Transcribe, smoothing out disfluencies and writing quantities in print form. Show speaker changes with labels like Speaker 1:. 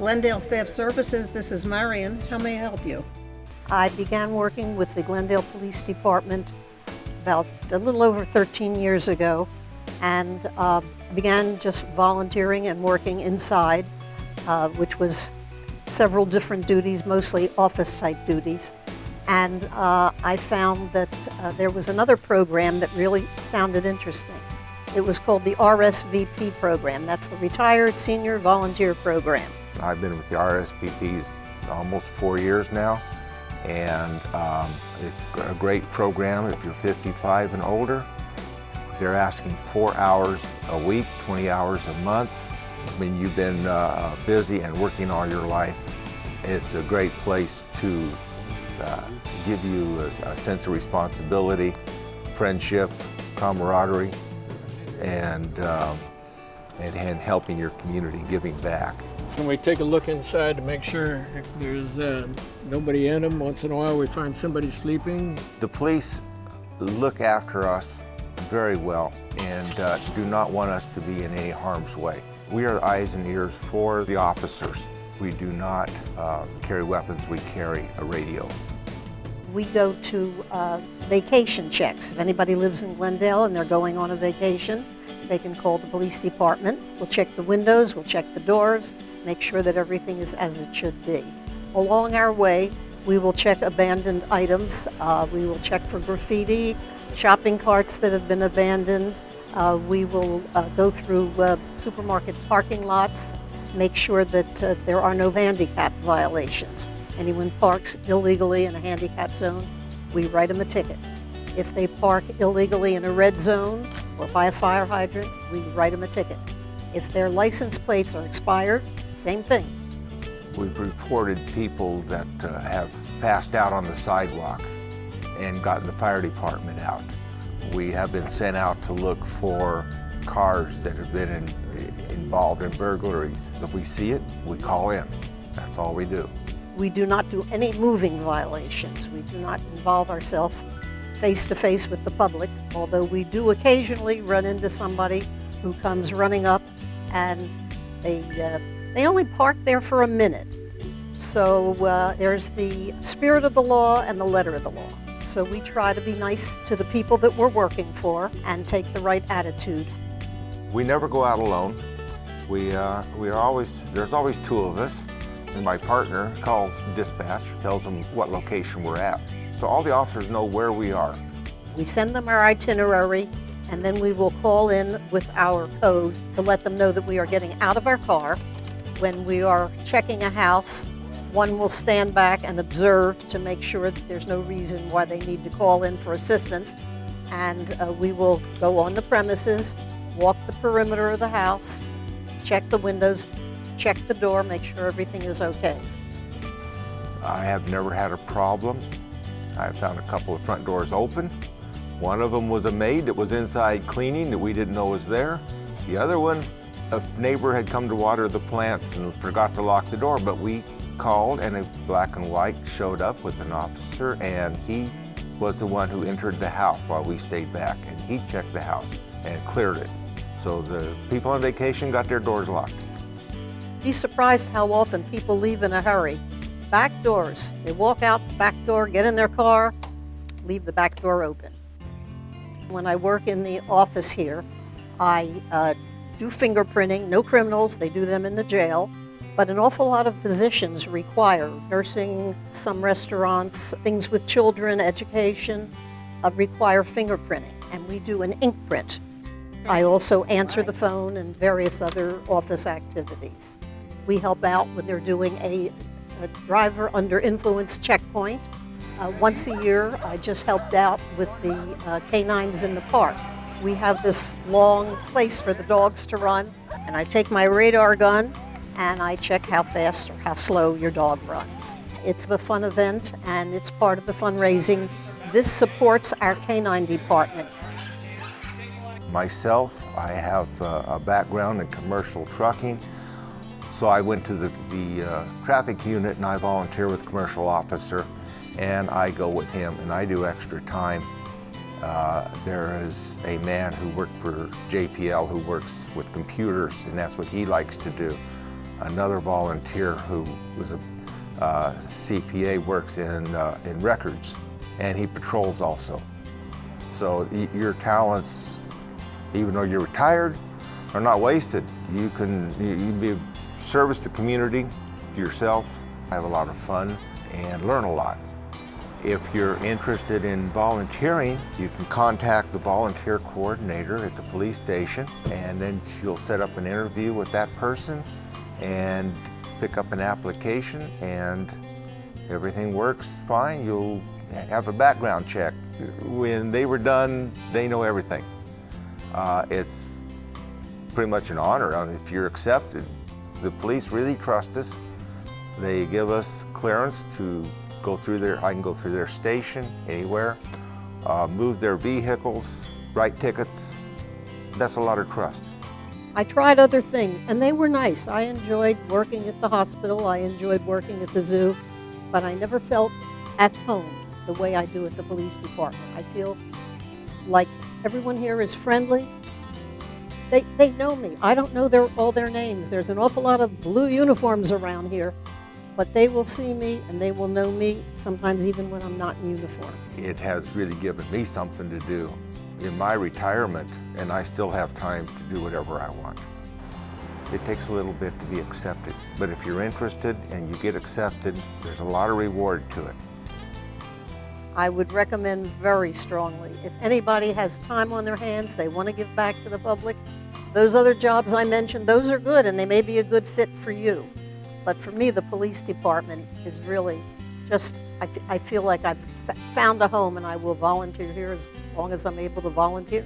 Speaker 1: Glendale Staff Services, this is Marion. How may I help you?
Speaker 2: I began working with the Glendale Police Department about a little over 13 years ago, and began just volunteering and working inside, which was several different duties, mostly office-type duties. And I found that there was another program that really sounded interesting. It was called the RSVP program. That's the Retired Senior Volunteer Program.
Speaker 3: I've been with the RSVPs almost 4 years now, and it's a great program if you're 55 and older. They're asking 4 hours a week, 20 hours a month. I mean, you've been busy and working all your life. It's a great place to give you a sense of responsibility, friendship, camaraderie, and helping your community, giving back.
Speaker 4: When we take a look inside to make sure there's nobody in them, once in a while we find somebody sleeping.
Speaker 3: The police look after us very well and do not want us to be in any harm's way. We are the eyes and ears for the officers. We do not carry weapons, we carry a radio.
Speaker 2: We go to vacation checks. If anybody lives in Glendale and they're going on a vacation, they can call the police department. We'll check the windows, we'll check the doors, make sure that everything is as it should be. Along our way, we will check abandoned items. We will check for graffiti, shopping carts that have been abandoned. We will go through supermarket parking lots, make sure that there are no handicap violations. Anyone parks illegally in a handicap zone, we write them a ticket. If they park illegally in a red zone or by a fire hydrant, we write them a ticket. If their license plates are expired, same thing.
Speaker 3: We've reported people that have passed out on the sidewalk and gotten the fire department out. We have been sent out to look for cars that have been involved in burglaries. If we see it, we call in. That's all we do.
Speaker 2: We do not do any moving violations. We do not involve ourselves face-to-face with the public, although we do occasionally run into somebody who comes running up and they only park there for a minute. So there's the spirit of the law and the letter of the law. So we try to be nice to the people that we're working for and take the right attitude.
Speaker 3: We never go out alone. There's always two of us. And my partner calls dispatch, tells them what location we're at. So all the officers know where we are.
Speaker 2: We send them our itinerary, and then we will call in with our code to let them know that we are getting out of our car. When we are checking a house, one will stand back and observe to make sure that there's no reason why they need to call in for assistance. And we will go on the premises, walk the perimeter of the house, check the windows, check the door, make sure everything is okay.
Speaker 3: I have never had a problem. I found a couple of front doors open. One of them was a maid that was inside cleaning that we didn't know was there. The other one, a neighbor had come to water the plants and forgot to lock the door, but we called and a black and white showed up with an officer, and he was the one who entered the house while we stayed back, and he checked the house and cleared it. So the people on vacation got their doors locked.
Speaker 2: Be surprised how often people leave in a hurry. Back doors. They walk out the back door, get in their car, leave the back door open. When I work in the office here, I do fingerprinting. No criminals, they do them in the jail. But an awful lot of positions require nursing, some restaurants, things with children, education, require fingerprinting. And we do an ink print. I also answer the phone and various other office activities. We help out when they're doing a driver under influence checkpoint. Once a year, I just helped out with the canines in the park. We have this long place for the dogs to run, and I take my radar gun and I check how fast or how slow your dog runs. It's a fun event, and it's part of the fundraising. This supports our canine department.
Speaker 3: Myself, I have a background in commercial trucking, so I went to the traffic unit and I volunteer with commercial officer, and I go with him and I do extra time. There is a man who worked for JPL who works with computers, and that's what he likes to do. another volunteer who was a CPA, works in records, and he patrols also. So your talents, even though you're retired, are not wasted. You can be of service to community, to yourself, have a lot of fun, and learn a lot. If you're interested in volunteering, you can contact the volunteer coordinator at the police station, and then you'll set up an interview with that person and pick up an application, and everything works fine. You'll have a background check. When they were done, they know everything. It's pretty much an honor if you're accepted. The police really trust us. They give us clearance to go through I can go through their station anywhere, move their vehicles, write tickets. That's a lot of trust.
Speaker 2: I tried other things, and they were nice. I enjoyed working at the hospital. I enjoyed working at the zoo, but I never felt at home the way I do at the police department. I feel like everyone here is friendly. They know me. I don't know all their names. There's an awful lot of blue uniforms around here, but they will see me and they will know me, sometimes even when I'm not in uniform.
Speaker 3: It has really given me something to do in my retirement, and I still have time to do whatever I want. It takes a little bit to be accepted, but if you're interested and you get accepted, there's a lot of reward to it.
Speaker 2: I would recommend very strongly, if anybody has time on their hands, they want to give back to the public, those other jobs I mentioned, those are good and they may be a good fit for you. But for me, the police department is really just, I feel like I've found a home, and I will volunteer here as long as I'm able to volunteer.